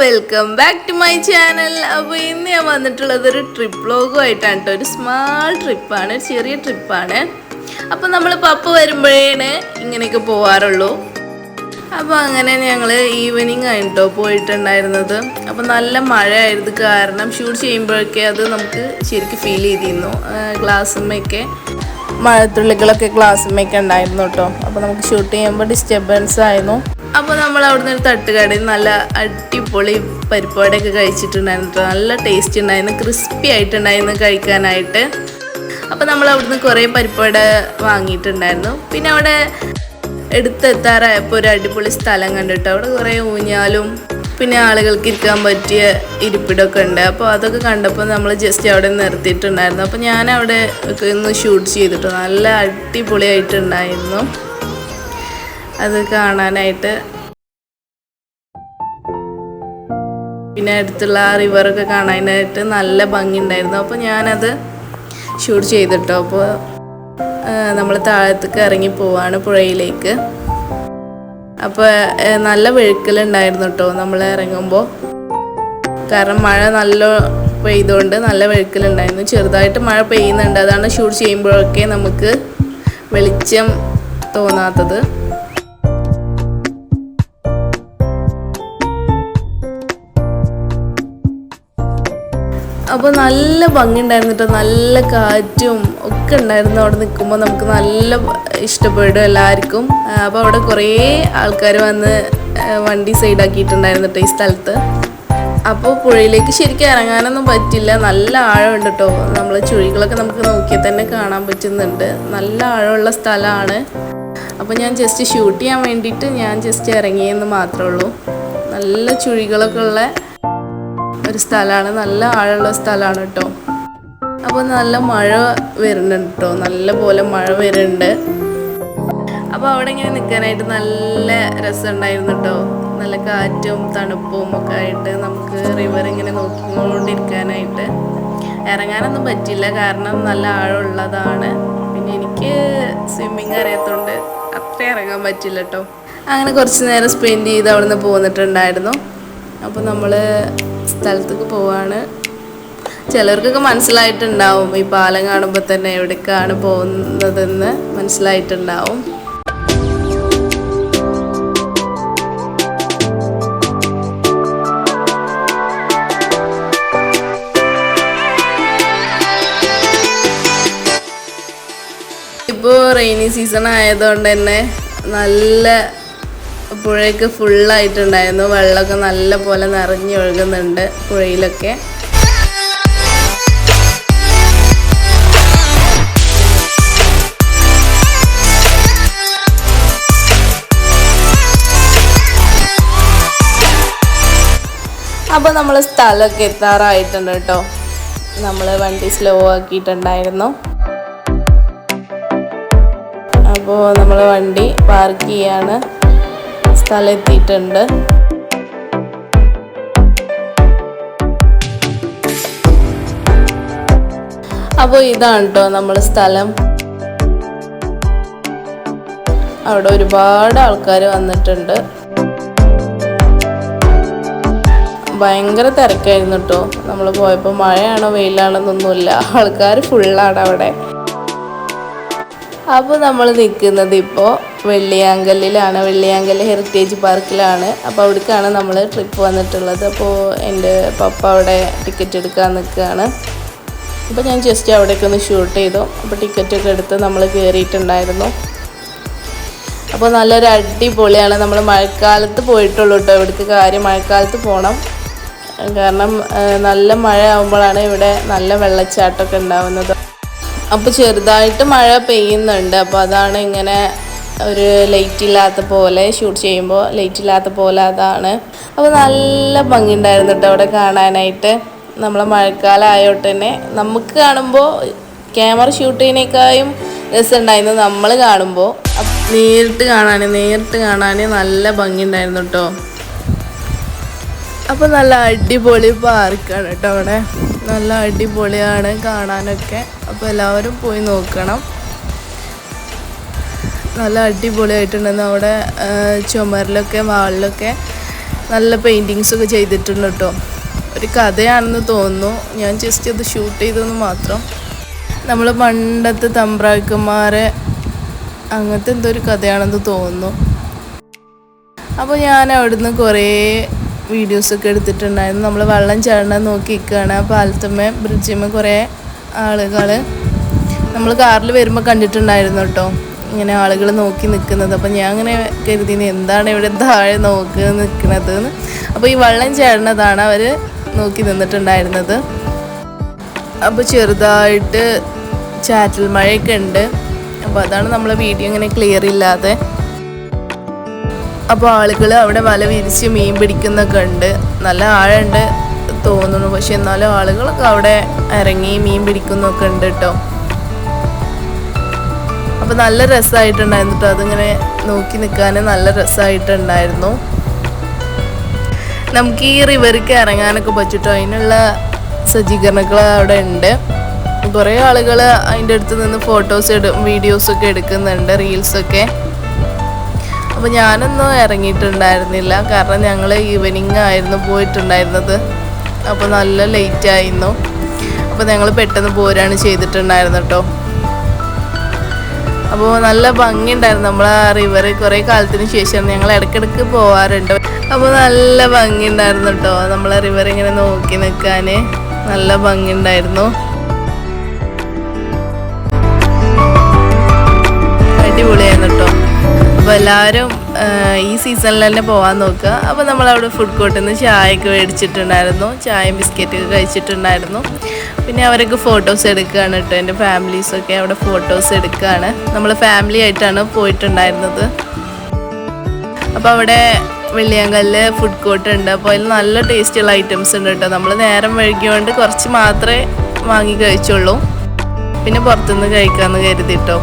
Welcome back to my channel. അപ്പോൾ ഇന്ന് ഞാൻ വന്നിട്ടുള്ളത് ഒരു ട്രിപ്പ് വ്ലോഗുമായിട്ടാണ് കേട്ടോ. ഒരു സ്മാൾ ട്രിപ്പാണ്, ഒരു ചെറിയ ട്രിപ്പാണ്. അപ്പോൾ നമ്മൾ പപ്പ വരുമ്പോഴേ ഇങ്ങനെയൊക്കെ പോവാറുള്ളൂ. അപ്പോൾ അങ്ങനെ ഞങ്ങൾ ഈവനിങ് ആയിട്ടോ പോയിട്ടുണ്ടായിരുന്നത്. അപ്പോൾ നല്ല മഴയായിരുന്നു, കാരണം ഷൂട്ട് ചെയ്യുമ്പോഴൊക്കെ അത് നമുക്ക് ശരിക്കും ഫീൽ ചെയ്തിരുന്നു. ഗ്ലാസ്സുമ്മയൊക്കെ മഴത്തുള്ളികളൊക്കെ ഗ്ലാസ്സുമ്മയൊക്കെ ഉണ്ടായിരുന്നു കേട്ടോ. അപ്പോൾ നമുക്ക് ഷൂട്ട് ചെയ്യുമ്പോൾ ഡിസ്റ്റർബൻസ് ആയിരുന്നു. അപ്പോൾ നമ്മൾ അവിടുന്ന് ഒരു തട്ടുകടയിൽ നല്ല അടിപൊളി പരിപ്പുവടയൊക്കെ കഴിച്ചിട്ടുണ്ടായിരുന്നു. നല്ല ടേസ്റ്റ് ഉണ്ടായിരുന്നു, ക്രിസ്പി ആയിട്ടുണ്ടായിരുന്നു കഴിക്കാനായിട്ട്. അപ്പോൾ നമ്മൾ അവിടുന്ന് കുറേ പരിപ്പുവട വാങ്ങിയിട്ടുണ്ടായിരുന്നു. പിന്നെ അവിടെ എടുത്തെത്താറായപ്പോൾ ഒരു അടിപൊളി സ്ഥലം കണ്ടിട്ട് അവിടെ കുറേ ഊഞ്ഞാലും പിന്നെ ആളുകൾക്ക് ഇരിക്കാൻ പറ്റിയ ഇരിപ്പിടമൊക്കെ ഉണ്ട്. അപ്പോൾ അതൊക്കെ കണ്ടപ്പോൾ നമ്മൾ ജസ്റ്റ് അവിടെ നിർത്തിയിട്ടുണ്ടായിരുന്നു. അപ്പോൾ ഞാൻ അവിടെ ഒക്കെ ഒന്ന് ഷൂട്ട് ചെയ്തിട്ടു. നല്ല അടിപൊളിയായിട്ടുണ്ടായിരുന്നു അത് കാണാനായിട്ട്. പിന്നെ അടുത്തുള്ള ആ റിവറൊക്കെ കാണാനായിട്ട് നല്ല ഭംഗി ഉണ്ടായിരുന്നു. അപ്പോൾ ഞാനത് ഷൂട്ട് ചെയ്തിട്ടോ. അപ്പോൾ നമ്മൾ താഴത്തേക്ക് ഇറങ്ങി പോവാണ് പുഴയിലേക്ക്. അപ്പോൾ നല്ല വെഴുക്കലുണ്ടായിരുന്നു കേട്ടോ നമ്മൾ ഇറങ്ങുമ്പോൾ, കാരണം മഴ നല്ല പെയ്തുകൊണ്ട് നല്ല വെഴുക്കലുണ്ടായിരുന്നു. ചെറുതായിട്ട് മഴ പെയ്യുന്നുണ്ട്, അതാണ് ഷൂട്ട് ചെയ്യുമ്പോഴൊക്കെ നമുക്ക് വെളിച്ചം തോന്നാത്തത്. അപ്പോൾ നല്ല ഭംഗി ഉണ്ടായിരുന്നു കേട്ടോ, നല്ല കാറ്റും ഒക്കെ ഉണ്ടായിരുന്നു. അവിടെ നിൽക്കുമ്പോൾ നമുക്ക് നല്ല ഇഷ്ടപ്പെടും എല്ലാവർക്കും. അപ്പോൾ അവിടെ കുറേ ആൾക്കാർ വന്ന് വണ്ടി സൈഡാക്കിയിട്ടുണ്ടായിരുന്നു കേട്ടോ ഈ സ്ഥലത്ത്. അപ്പോൾ പുഴയിലേക്ക് ശരിക്കും ഇറങ്ങാനൊന്നും പറ്റില്ല, നല്ല ആഴമുണ്ട് കേട്ടോ. നമ്മൾ ചുഴികളൊക്കെ നമുക്ക് നോക്കിയാൽ തന്നെ കാണാൻ പറ്റുന്നുണ്ട്, നല്ല ആഴമുള്ള സ്ഥലമാണ്. അപ്പോൾ ഞാൻ ജസ്റ്റ് ഷൂട്ട് ചെയ്യാൻ വേണ്ടിയിട്ട് ഞാൻ ജസ്റ്റ് ഇറങ്ങിയെന്ന് മാത്രമേ ഉള്ളൂ. നല്ല ചുഴികളൊക്കെ ഉള്ള ഒരു സ്ഥലമാണ്, നല്ല ആഴമുള്ള സ്ഥലമാണ് കേട്ടോ. അപ്പോൾ നല്ല മഴ വരുന്നുണ്ട് കേട്ടോ, നല്ല പോലെ മഴ വരുന്നുണ്ട്. അപ്പോൾ അവിടെ ഇങ്ങനെ നിൽക്കാനായിട്ട് നല്ല രസമുണ്ടായിരുന്നു കേട്ടോ. നല്ല കാറ്റും തണുപ്പും ഒക്കെ ആയിട്ട് നമുക്ക് റിവർ ഇങ്ങനെ നോക്കിക്കൊണ്ടിരിക്കാനായിട്ട്. ഇറങ്ങാനൊന്നും പറ്റില്ല, കാരണം നല്ല ആഴമുള്ളതാണ്. പിന്നെ എനിക്ക് സ്വിമ്മിങ് അറിയാത്തതുകൊണ്ട് അത്ര ഇറങ്ങാൻ പറ്റില്ല കേട്ടോ. അങ്ങനെ കുറച്ച് നേരം സ്പെൻഡ് ചെയ്ത് അവിടെ നിന്ന് പോന്നിട്ടുണ്ടായിരുന്നു. അപ്പോൾ നമ്മൾ സ്ഥലത്തേക്ക് പോവാണ്. ചിലർക്കൊക്കെ മനസ്സിലായിട്ടുണ്ടാവും, ഈ പാലം കാണുമ്പോൾ തന്നെ എവിടേക്കാണ് പോകുന്നതെന്ന് മനസ്സിലായിട്ടുണ്ടാവും. ഇപ്പോൾ റെയിനി സീസൺ ആയതുകൊണ്ട് തന്നെ നല്ല പുഴയൊക്കെ ഫുള്ളായിട്ടുണ്ടായിരുന്നു. വെള്ളമൊക്കെ നല്ല പോലെ നിറഞ്ഞൊഴുകുന്നുണ്ട് പുഴയിലൊക്കെ. അപ്പോൾ നമ്മൾ സ്ഥലമൊക്കെ എത്താറായിട്ടുണ്ട് കേട്ടോ. നമ്മൾ വണ്ടി സ്ലോ ആക്കിയിട്ടുണ്ടായിരുന്നു. അപ്പോൾ നമ്മൾ വണ്ടി പാർക്ക് ചെയ്യാണ്, സ്ഥലം എത്തിയിട്ടുണ്ട്. അപ്പോൾ ഇതാണ് കേട്ടോ നമ്മൾ സ്ഥലം. അവിടെ ഒരുപാട് ആൾക്കാർ വന്നിട്ടുണ്ട്. ഭയങ്കര തിരക്കായിരുന്നു കേട്ടോ നമ്മൾ പോയപ്പോൾ. മഴയാണോ വെയിലാണെന്നൊന്നുമില്ല, ആൾക്കാർ ഫുള്ളാണ് അവിടെ. അപ്പോൾ നമ്മൾ നിൽക്കുന്നത് ഇപ്പോൾ വെള്ളിയാങ്കല്ലിലാണ്, വെള്ളിയാങ്കല്ല് ഹെറിറ്റേജ് പാർക്കിലാണ്. അപ്പോൾ അവിടേക്കാണ് നമ്മൾ ട്രിപ്പ് വന്നിട്ടുള്ളത്. അപ്പോൾ എൻ്റെ പപ്പ അവിടെ ടിക്കറ്റ് എടുക്കാൻ നിൽക്കുകയാണ്. അപ്പോൾ ഞാൻ ജസ്റ്റ് അവിടേക്ക് ഒന്ന് ഷൂട്ട് ചെയ്തു. അപ്പോൾ ടിക്കറ്റൊക്കെ എടുത്ത് നമ്മൾ കയറിയിട്ടുണ്ടായിരുന്നു. അപ്പോൾ നല്ലൊരു അടിപൊളിയാണ്. നമ്മൾ മഴക്കാലത്ത് പോയിട്ടുള്ളൂ കേട്ടോ ഇവിടേക്ക്. കാര്യം മഴക്കാലത്ത് പോകണം, കാരണം നല്ല മഴ ആകുമ്പോഴാണ് ഇവിടെ നല്ല വെള്ളച്ചാട്ടമൊക്കെ ഉണ്ടാവുന്നത്. അപ്പോൾ ചെറുതായിട്ട് മഴ പെയ്യുന്നുണ്ട്, അപ്പോൾ അതാണ് ഇങ്ങനെ ഒരു ലൈറ്റ് ഇല്ലാത്ത പോലെ ഷൂട്ട് ചെയ്യുമ്പോൾ ലൈറ്റ് ഇല്ലാത്ത പോലെ അതാണ്. അപ്പോൾ നല്ല ഭംഗി ഉണ്ടായിരുന്നു കേട്ടോ അവിടെ കാണാനായിട്ട്. നമ്മളെ മഴക്കാലം ആയോട്ട് തന്നെ നമുക്ക് കാണുമ്പോൾ ക്യാമറ ഷൂട്ട് ചെയ്യുന്നതിനേക്കാളും രസമുണ്ടായിരുന്നു നമ്മൾ കാണുമ്പോൾ. നേരിട്ട് കാണാൻ നല്ല ഭംഗി ഉണ്ടായിരുന്നു കേട്ടോ. അപ്പോൾ നല്ല അടിപൊളി പാർക്കാണ് കേട്ടോ അവിടെ, നല്ല അടിപൊളിയാണ് കാണാനൊക്കെ. അപ്പോൾ എല്ലാവരും പോയി നോക്കണം, നല്ല അടിപൊളിയായിട്ടുണ്ടെന്ന്. അവിടെ ചുമരിലൊക്കെ വാളിലൊക്കെ നല്ല പെയിൻറ്റിങ്സൊക്കെ ചെയ്തിട്ടുണ്ട് കേട്ടോ. ഒരു കഥയാണെന്ന് തോന്നുന്നു, ഞാൻ ജസ്റ്റ് അത് ഷൂട്ട് ചെയ്തെന്ന് മാത്രം. നമ്മൾ പണ്ടത്തെ തമ്പ്രാക്കന്മാരെ അങ്ങനത്തെ എന്തോ ഒരു കഥയാണെന്ന് തോന്നുന്നു. അപ്പോൾ ഞാൻ അവിടുന്ന് കുറേ വീഡിയോസൊക്കെ എടുത്തിട്ടുണ്ടായിരുന്നു. നമ്മൾ വെള്ളം ചാടണം നോക്കി നിൽക്കുകയാണ്. പാലത്തമ്മ ബ്രിഡ്ജിമ്മ കുറേ ആളുകൾ നമ്മൾ കാറിൽ വരുമ്പോൾ കണ്ടിട്ടുണ്ടായിരുന്നു കേട്ടോ, ഇങ്ങനെ ആളുകൾ നോക്കി നിൽക്കുന്നത്. അപ്പോൾ ഞാൻ അങ്ങനെ കരുതി എന്താണ് ഇവിടെ താഴെ നോക്കി നിൽക്കുന്നത് എന്ന്. അപ്പോൾ ഈ വെള്ളം ചാടുന്നതാണ് അവർ നോക്കി നിന്നിട്ടുണ്ടായിരുന്നത്. അപ്പോൾ ചെറുതായിട്ട് ചാറ്റൽ മഴയൊക്കെ ഉണ്ട്. അപ്പോൾ അതാണ് നമ്മളെ വീഡിയോ ഇങ്ങനെ ക്ലിയർ ഇല്ലാതെ. അപ്പോൾ ആളുകൾ അവിടെ വല വിരിച്ച് മീൻ പിടിക്കുന്നൊക്കെ ഉണ്ട്. നല്ല ആഴമുണ്ട് തോന്നുന്നു, പക്ഷെ എന്നാലും ആളുകളൊക്കെ അവിടെ ഇറങ്ങി മീൻ പിടിക്കുന്നൊക്കെ ഉണ്ട് കേട്ടോ. അപ്പോൾ നല്ല രസമായിട്ടുണ്ടായിരുന്നു കേട്ടോ, അതിങ്ങനെ നോക്കി നിൽക്കാൻ നല്ല രസമായിട്ടുണ്ടായിരുന്നു. നമുക്ക് ഈ റിവർക്ക് ഇറങ്ങാനൊക്കെ പറ്റും. അതിനുള്ള സജ്ജീകരണങ്ങൾ അവിടെ ഉണ്ട്. കുറേ ആളുകൾ അതിൻ്റെ അടുത്ത് നിന്ന് വീഡിയോസൊക്കെ എടുക്കുന്നുണ്ട്, റീൽസൊക്കെ. അപ്പോൾ ഞാനൊന്നും ഇറങ്ങിയിട്ടുണ്ടായിരുന്നില്ല, കാരണം ഞങ്ങൾ ഈവനിങ് ആയിരുന്നു പോയിട്ടുണ്ടായിരുന്നത്. അപ്പോൾ നല്ല ലേറ്റ് ആയിരുന്നു. അപ്പോൾ ഞങ്ങൾ പെട്ടെന്ന് പോരാണ് ചെയ്തിട്ടുണ്ടായിരുന്നു കേട്ടോ. അപ്പോൾ നല്ല ഭംഗിയുണ്ടായിരുന്നു നമ്മളെ റിവർ. കുറേ കാലത്തിന് ശേഷം ഞങ്ങൾ ഇടയ്ക്കിടയ്ക്ക് പോവാറുണ്ട്. അപ്പോൾ നല്ല ഭംഗിയുണ്ടായിരുന്നു കേട്ടോ, നമ്മളെ റിവർ ഇങ്ങനെ നോക്കി നിൽക്കാൻ നല്ല ഭംഗിയുണ്ടായിരുന്നു. അടിപൊളിയായിരുന്നു കേട്ടോ. അപ്പോൾ എല്ലാവരും ഈ സീസണിൽ തന്നെ പോകാൻ നോക്കുക. അപ്പോൾ നമ്മളവിടെ ഫുഡ് കോർട്ടിൽ നിന്ന് ചായയൊക്കെ മേടിച്ചിട്ടുണ്ടായിരുന്നു, ചായയും ബിസ്ക്കറ്റൊക്കെ കഴിച്ചിട്ടുണ്ടായിരുന്നു. പിന്നെ അവരൊക്കെ ഫോട്ടോസ് എടുക്കുകയാണ് കേട്ടോ, എൻ്റെ ഫാമിലീസൊക്കെ അവിടെ ഫോട്ടോസ് എടുക്കുകയാണ്. നമ്മൾ ഫാമിലി ആയിട്ടാണ് പോയിട്ടുണ്ടായിരുന്നത്. അപ്പോൾ അവിടെ വെള്ളിയാങ്കല്ല് ഫുഡ് കോർട്ട് ഉണ്ട്. അപ്പോൾ അതിൽ നല്ല ടേസ്റ്റുള്ള ഐറ്റംസ് ഉണ്ട് കേട്ടോ. നമ്മൾ നേരം വൈകിയോണ്ട് കുറച്ച് മാത്രമേ വാങ്ങി കഴിച്ചുള്ളൂ, പിന്നെ പുറത്തുനിന്ന് കഴിക്കാമെന്ന് കരുതിട്ടോ.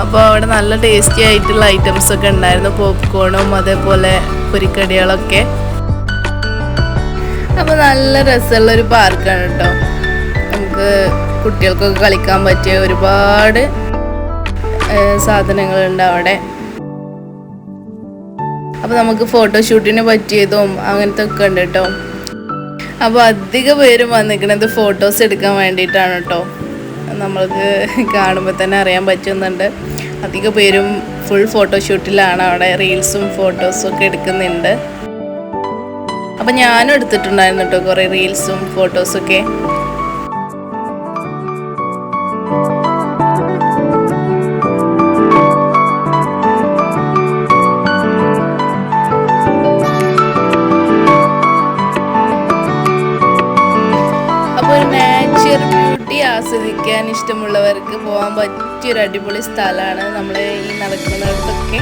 അപ്പോൾ അവിടെ നല്ല ടേസ്റ്റി ആയിട്ടുള്ള ഐറ്റംസ് ഒക്കെ ഉണ്ടായിരുന്നു, പോപ്കോണും അതേപോലെ പൊരിക്കടികളൊക്കെ. അപ്പോൾ നല്ല രസമുള്ളൊരു പാർക്കാണ് കേട്ടോ. നമുക്ക് കുട്ടികൾക്കൊക്കെ കളിക്കാൻ പറ്റിയ ഒരുപാട് സാധനങ്ങളുണ്ട് അവിടെ. അപ്പോൾ നമുക്ക് ഫോട്ടോഷൂട്ടിന് പറ്റിയതും അങ്ങനത്തെ ഒക്കെ ഉണ്ട് കേട്ടോ. അപ്പോൾ അധിക പേരും വന്നിരിക്കുന്നത് ഫോട്ടോസ് എടുക്കാൻ വേണ്ടിയിട്ടാണ് കേട്ടോ. നമ്മൾക്ക് കാണുമ്പോൾ തന്നെ അറിയാൻ പറ്റുന്നുണ്ട്, അധിക പേരും ഫുൾ ഫോട്ടോഷൂട്ടിലാണ്. അവിടെ റീൽസും ഫോട്ടോസും ഒക്കെ എടുക്കുന്നുണ്ട്. അപ്പം ഞാനും എടുത്തിട്ടുണ്ടായിരുന്നു കേട്ടോ കുറേ റീൽസും ഫോട്ടോസൊക്കെ. ആസ്വദിക്കാൻ ഇഷ്ടമുള്ളവർക്ക് പോകാൻ പറ്റിയൊരു അടിപൊളി സ്ഥലമാണ്. നമ്മൾ ഈ നടക്കുന്നിടത്തൊക്കെ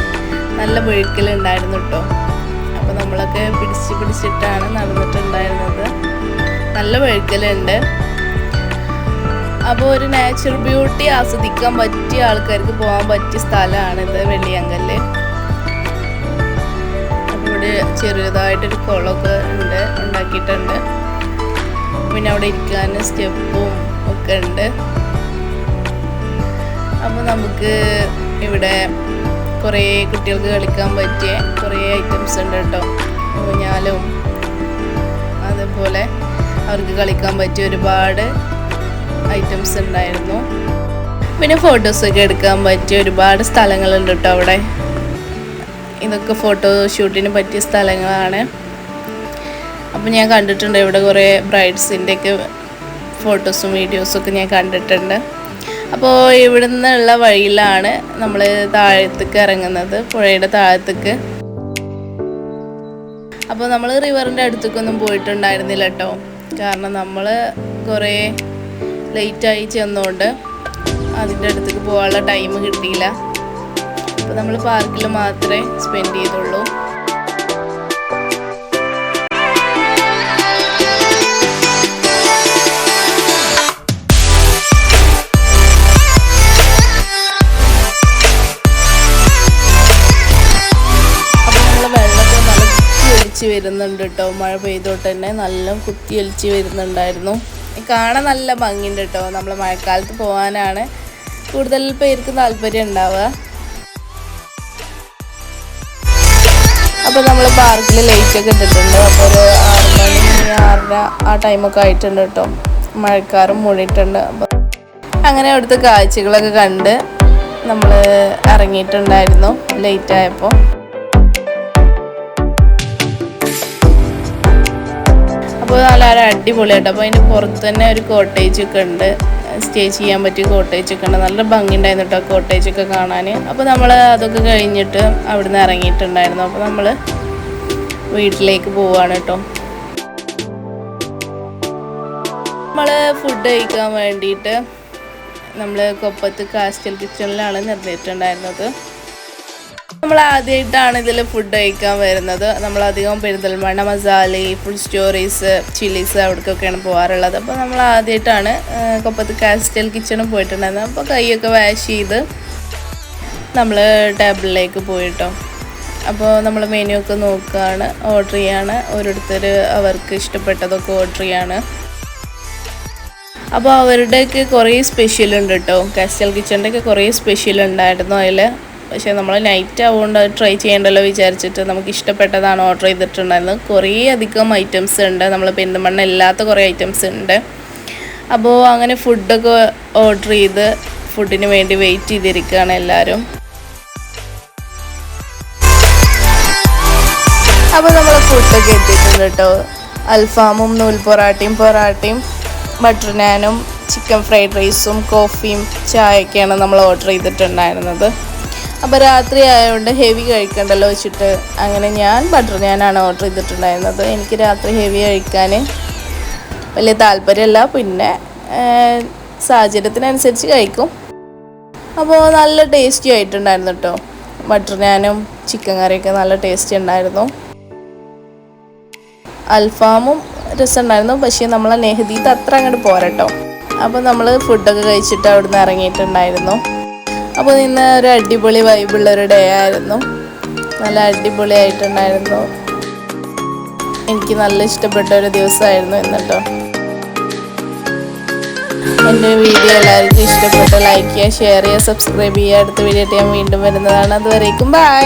നല്ല വഴുക്കലുണ്ടായിരുന്നു കേട്ടോ. അപ്പോൾ നമ്മളൊക്കെ പിടിച്ചിട്ടാണ് നടന്നിട്ടുണ്ടായിരുന്നത്. നല്ല വഴുക്കലുണ്ട്. അപ്പോൾ ഒരു നാച്ചുറൽ ബ്യൂട്ടി ആസ്വദിക്കാൻ പറ്റിയ ആൾക്കാർക്ക് പോകാൻ പറ്റിയ സ്ഥലമാണിത്, വെള്ളിയാങ്കല്ല്. അപ്പോൾ ഇവിടെ ചെറുതായിട്ടൊരു കുളമൊക്കെ ഉണ്ടാക്കിയിട്ടുണ്ട്. പിന്നെ അവിടെ ഇരിക്കാൻ സ്റ്റെപ്പും ഒക്കെ ഉണ്ട്. അപ്പോൾ നമുക്ക് ഇവിടെ കുറേ കുട്ടികൾക്ക് കളിക്കാൻ പറ്റിയ കുറേ ഐറ്റംസ് ഉണ്ട് കേട്ടോ. ഊഞ്ഞാലും അതേപോലെ അവർക്ക് കളിക്കാൻ പറ്റിയ ഒരുപാട് ഐറ്റംസ് ഉണ്ടായിരുന്നു. പിന്നെ ഫോട്ടോസൊക്കെ എടുക്കാൻ പറ്റിയ ഒരുപാട് സ്ഥലങ്ങളുണ്ട് കേട്ടോ അവിടെ. ഇതൊക്കെ ഫോട്ടോഷൂട്ടിന് പറ്റിയ സ്ഥലങ്ങളാണ്. അപ്പോൾ ഞാൻ കണ്ടിട്ടുണ്ട് ഇവിടെ കുറേ ബ്രൈഡ്സിൻ്റെയൊക്കെ ഫോട്ടോസും വീഡിയോസൊക്കെ ഞാൻ കണ്ടിട്ടുണ്ട്. അപ്പോൾ ഇവിടെ നിന്നുള്ള വഴിയിലാണ് നമ്മൾ താഴത്തേക്ക് ഇറങ്ങുന്നത്, പുഴയുടെ താഴത്തേക്ക്. അപ്പോൾ നമ്മൾ റിവറിൻ്റെ അടുത്തേക്കൊന്നും പോയിട്ടുണ്ടായിരുന്നില്ല കേട്ടോ, കാരണം നമ്മൾ കുറേ ലേറ്റായി ചെന്നുകൊണ്ട് അതിൻ്റെ അടുത്തേക്ക് പോകാനുള്ള ടൈം കിട്ടിയില്ല. അപ്പോൾ നമ്മൾ പാർക്കിൽ മാത്രമേ സ്പെൻഡ് ചെയ്തുള്ളൂ. വരുന്നുണ്ട് കേട്ടോ, മഴ പെയ്തോട്ട് തന്നെ നല്ല കുത്തിയൊലിച്ച് വരുന്നുണ്ടായിരുന്നു. കാണാൻ നല്ല ഭംഗിയുണ്ട് കേട്ടോ. നമ്മൾ മഴക്കാലത്ത് പോകാനാണ് കൂടുതൽ പേർക്ക് താല്പര്യം ഉണ്ടാവുക. അപ്പോൾ നമ്മൾ പാർക്കിൽ ലൈറ്റൊക്കെ ഇട്ടിട്ടുണ്ട്. അപ്പോൾ ഒരു 6 മണി 6:30 ആ ടൈമൊക്കെ ആയിട്ടുണ്ട് കേട്ടോ. മഴക്കാറും മൂടിയിട്ടുണ്ട്. അപ്പോൾ അങ്ങനെ അവിടുത്തെ കാഴ്ചകളൊക്കെ കണ്ട് നമ്മൾ ഇറങ്ങിയിട്ടുണ്ടായിരുന്നു ലേറ്റായപ്പോൾ. അപ്പോൾ നല്ല അടിപൊളിയായിട്ട്. അപ്പോൾ അതിന് പുറത്ത് തന്നെ ഒരു കോട്ടേജൊക്കെ ഉണ്ട്, സ്റ്റേ ചെയ്യാൻ പറ്റിയ കോട്ടേജൊക്കെ ഉണ്ട്. നല്ല ഭംഗിയുണ്ടായിരുന്നു കേട്ടോ കോട്ടേജൊക്കെ കാണാൻ. അപ്പോൾ നമ്മൾ അതൊക്കെ കഴിഞ്ഞിട്ട് അവിടെ നിന്ന് ഇറങ്ങിയിട്ടുണ്ടായിരുന്നു. അപ്പോൾ നമ്മൾ വീട്ടിലേക്ക് പോവുകയാണ് കേട്ടോ. നമ്മൾ ഫുഡ് കഴിക്കാൻ വേണ്ടിയിട്ട് നമ്മൾ കൊപ്പത്ത് കാസ്റ്റൽ കിച്ചണിലാണ് നിർത്തിയിട്ടുണ്ടായിരുന്നത്. നമ്മൾ ആദ്യമായിട്ടാണ് ഇതിൽ ഫുഡ് കഴിക്കാൻ വരുന്നത്. നമ്മളധികം Perinthalmanna Masala, food stories, chillies അവിടേക്കൊക്കെയാണ് പോകാറുള്ളത്. അപ്പോൾ നമ്മൾ ആദ്യമായിട്ടാണ് കൊപ്പത്ത് കാസ്റ്റൽ കിച്ചണിൽ പോയിട്ടുണ്ടായിരുന്നത്. അപ്പോൾ കൈയൊക്കെ വാഷ് ചെയ്ത് നമ്മൾ ടേബിളിലേക്ക് പോയിട്ടോ. അപ്പോൾ നമ്മൾ മെനു ഒക്കെ നോക്കുകയാണ്, ഓർഡർ ചെയ്യാണ്. ഓരോരുത്തർ അവർക്ക് ഇഷ്ടപ്പെട്ടതൊക്കെ ഓർഡർ ചെയ്യാണ്. അപ്പോൾ അവരുടെയൊക്കെ കുറേ സ്പെഷ്യലുണ്ട് കേട്ടോ. കാസ്റ്റൽ കിച്ചണിൻ്റെയൊക്കെ കുറേ സ്പെഷ്യൽ ഉണ്ടായിരുന്നു അതിൽ. പക്ഷേ നമ്മൾ നൈറ്റ് ആവുകൊണ്ട് അത് ട്രൈ ചെയ്യണ്ടല്ലോ വിചാരിച്ചിട്ട് നമുക്ക് ഇഷ്ടപ്പെട്ടതാണ് ഓർഡർ ചെയ്തിട്ടുണ്ടായിരുന്നത്. കുറേ അധികം ഐറ്റംസ് ഉണ്ട്, നമ്മൾ പെരിന്തൽമണ്ണ ഇല്ലാത്ത കുറേ ഐറ്റംസ് ഉണ്ട്. അപ്പോൾ അങ്ങനെ ഫുഡൊക്കെ ഓർഡർ ചെയ്ത് ഫുഡിന് വേണ്ടി വെയിറ്റ് ചെയ്തിരിക്കുകയാണ് എല്ലാവരും. അപ്പോൾ നമ്മൾ ഫുഡൊക്കെ എത്തിയിട്ടുണ്ട് കേട്ടോ. അൽഫാമും നൂൽ പൊറാട്ടയും ബട്ടർ നാനും ചിക്കൻ ഫ്രൈഡ് റൈസും കോഫിയും ചായയൊക്കെയാണ് നമ്മൾ ഓർഡർ ചെയ്തിട്ടുണ്ടായിരുന്നത്. അപ്പോൾ രാത്രി ആയതുകൊണ്ട് ഹെവി കഴിക്കണ്ടല്ലോ വെച്ചിട്ട് അങ്ങനെ ഞാൻ ബട്ടർ നാനാണ് ഓർഡർ ചെയ്തിട്ടുണ്ടായിരുന്നത്. എനിക്ക് രാത്രി ഹെവി കഴിക്കാൻ വലിയ താല്പര്യമല്ല, പിന്നെ സാഹചര്യത്തിനനുസരിച്ച് കഴിക്കും. അപ്പോൾ നല്ല ടേസ്റ്റി ആയിട്ടുണ്ടായിരുന്നു കേട്ടോ. ബട്ടർ നാനും ചിക്കൻ കറിയൊക്കെ നല്ല ടേസ്റ്റി ഉണ്ടായിരുന്നു. അൽഫാമും രസമുണ്ടായിരുന്നു, പക്ഷേ നമ്മളെ നെഹദീത്ത് അത്ര അങ്ങോട്ട് പോരട്ടോ. അപ്പോൾ നമ്മൾ ഫുഡൊക്കെ കഴിച്ചിട്ട് അവിടെ നിന്ന് ഇറങ്ങിയിട്ടുണ്ടായിരുന്നു. അപ്പോൾ ഇന്ന് ഒരു അടിപൊളി വൈബുള്ളൊരു ഡേ ആയിരുന്നു. നല്ല അടിപൊളിയായിട്ടുണ്ടായിരുന്നു. എനിക്ക് നല്ല ഇഷ്ടപ്പെട്ട ഒരു ദിവസമായിരുന്നു ഇന്ന് കേട്ടോ. എൻ്റെ വീഡിയോ എല്ലാവർക്കും ഇഷ്ടപ്പെട്ട ലൈക്ക് ചെയ്യുക, ഷെയർ ചെയ്യുക, സബ്സ്ക്രൈബ് ചെയ്യുക. അടുത്ത വീഡിയോ ആയിട്ട് ഞാൻ വീണ്ടും വരുന്നതാണ്. അതുവരേക്കും ബൈ.